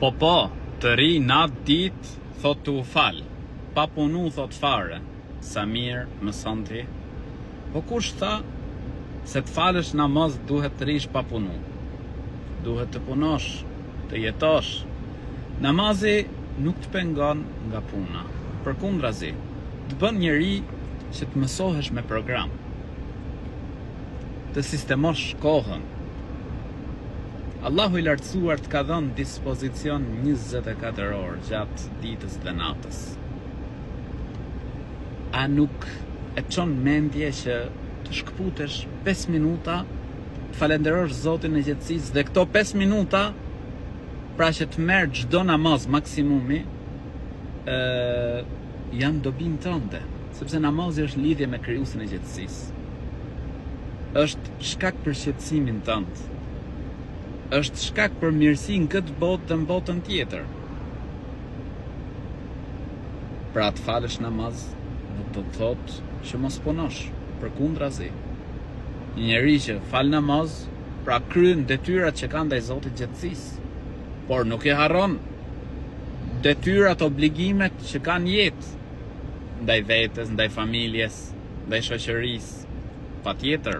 Po, të ri natë ditë, thot të u falë, pa punu thot fare, sa mirë më santi. Po kush tha, se të falësh namaz duhet të rish pa punu. Duhet të punosh, të jetosh. Namazi nuk të pengon nga puna. Përkundrazi, të bën njeri që të mësohesh me program. Të sistemosh kohën. Allahu i lartësuar të ka dhënë dispozicion 24 orë gjatë ditës dhe natës. A nuk e çon mendje që të shkputesh 5 minuta, të falenderosh Zotin e gjetësisë dhe këto 5 minuta, pra që të merr çdo namaz maksimumi, janë dobin tënde, sepse namazi është lidhje me krijuesin e gjetësisë. Është shkak për shqetësimin tënd. Është shkak për mirësi në këtë botë dhe në botën tjetër. Pra të falësh namaz nuk do të thotë që mos punosh, përkundrazi. Një njeri që fal namaz, pra kryen detyrat që ka ndaj Zotit gjetësisë, por nuk e harron detyrat, obligimet që ka në jetë, ndaj vetes, ndaj familjes, ndaj shoqërisë. Patjetër,